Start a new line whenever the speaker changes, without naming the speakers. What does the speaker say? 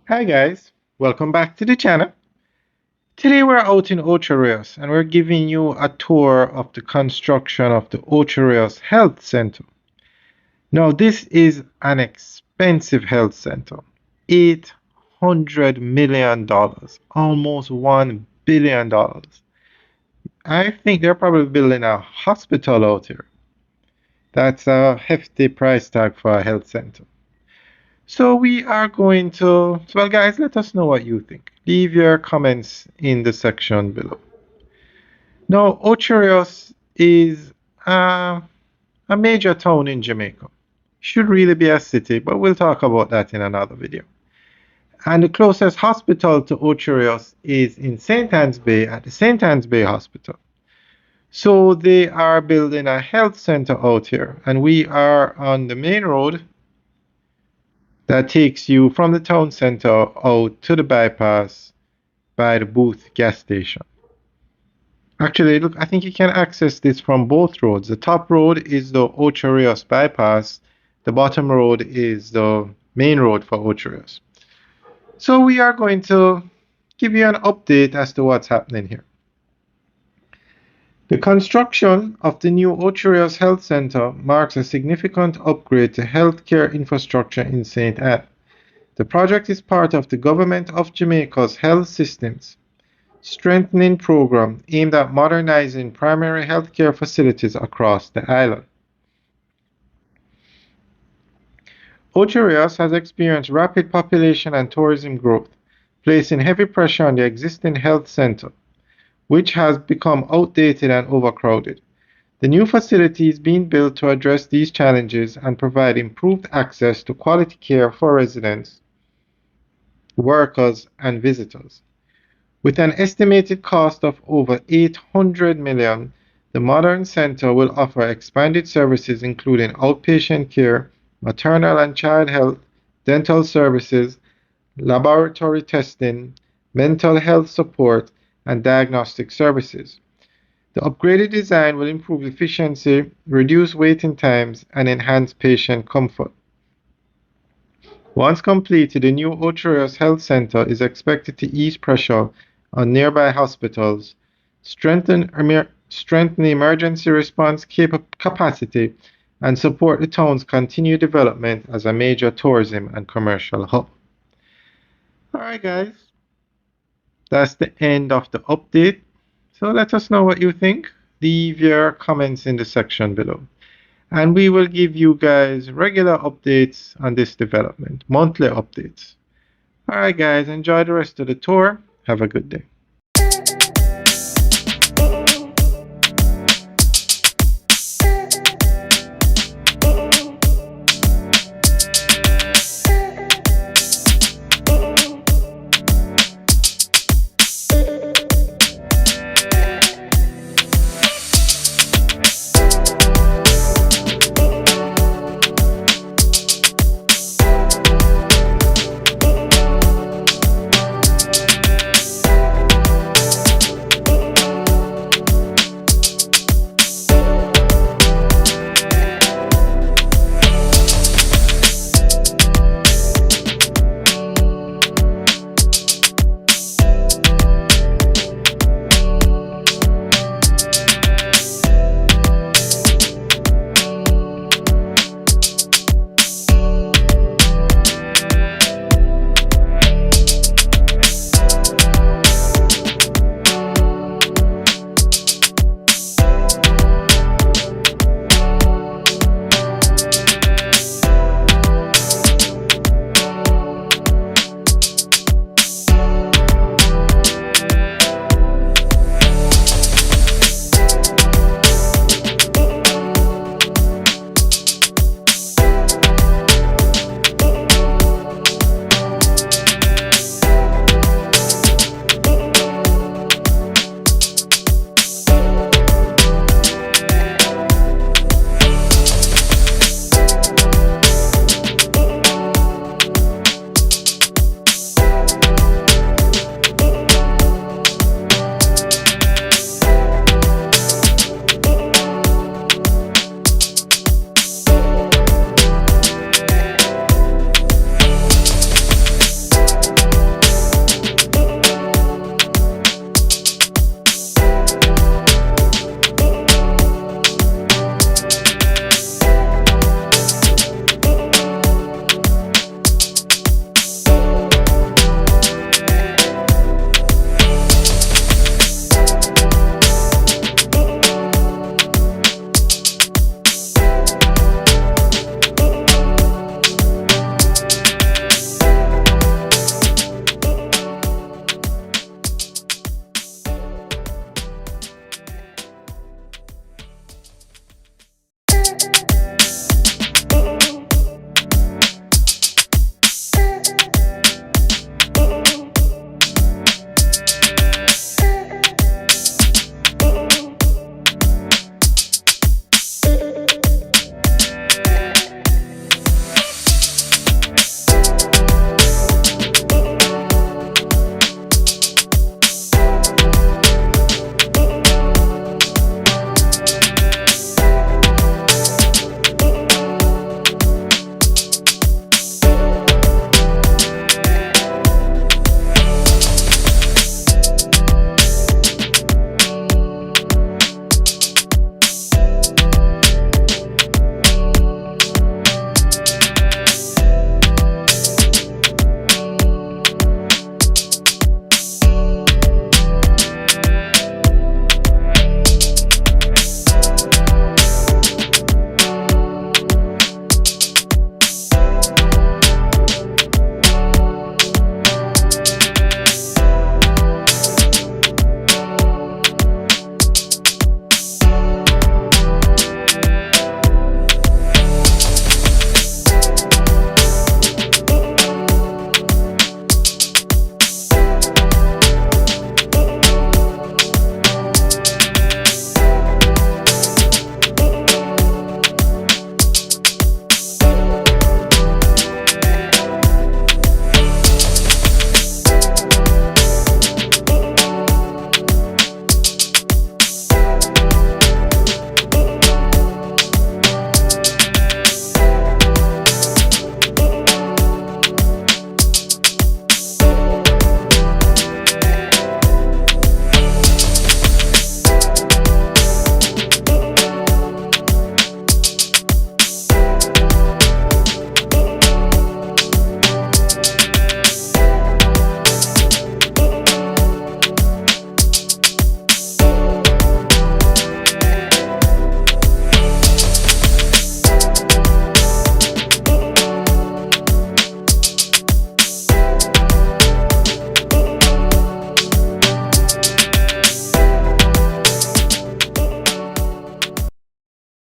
Hi guys, welcome back to the channel. Today we're out in Ocho Rios and we're giving you a tour of the construction of the Ocho Rios Health Center. Now this is an expensive health center, $800 million, almost $1 billion. I think they're probably building a hospital out here. That's a hefty price tag for a health center. So we are going to, well guys, let us know what you think. Leave your comments in the section below. Now, Ocho Rios is a major town in Jamaica. Should really be a city, but we'll talk about that in another video. And the closest hospital to Ocho Rios is in St. Anne's Bay at the St. Anne's Bay Hospital. So they are building a health center out here, and we are on the main road that takes you from the town center out to the bypass by the Booth gas station. Actually, look, I think you can access this from both roads. The top road is the Ocho Rios bypass. The bottom road is the main road for Ocho Rios. So we are going to give you an update as to what's happening here. The construction of the new Ocho Rios Health Center marks a significant upgrade to healthcare infrastructure in St. Anne. The project is part of the Government of Jamaica's Health Systems Strengthening Program aimed at modernizing primary healthcare facilities across the island. Ocho Rios has experienced rapid population and tourism growth, placing heavy pressure on the existing health center, which has become outdated and overcrowded. The new facility is being built to address these challenges and provide improved access to quality care for residents, workers, and visitors. With an estimated cost of over $800 million, the modern center will offer expanded services including outpatient care, maternal and child health, dental services, laboratory testing, mental health support, and diagnostic services. The upgraded design will improve efficiency, reduce waiting times, and enhance patient comfort. Once completed, the new Ocho Rios Health Center is expected to ease pressure on nearby hospitals, strengthen emergency response capacity, and support the town's continued development as a major tourism and commercial hub. Alright guys, that's the end of the update. So let us know what you think. Leave your comments in the section below. And we will give you guys regular updates on this development, monthly updates. Alright guys, enjoy the rest of the tour. Have a good day.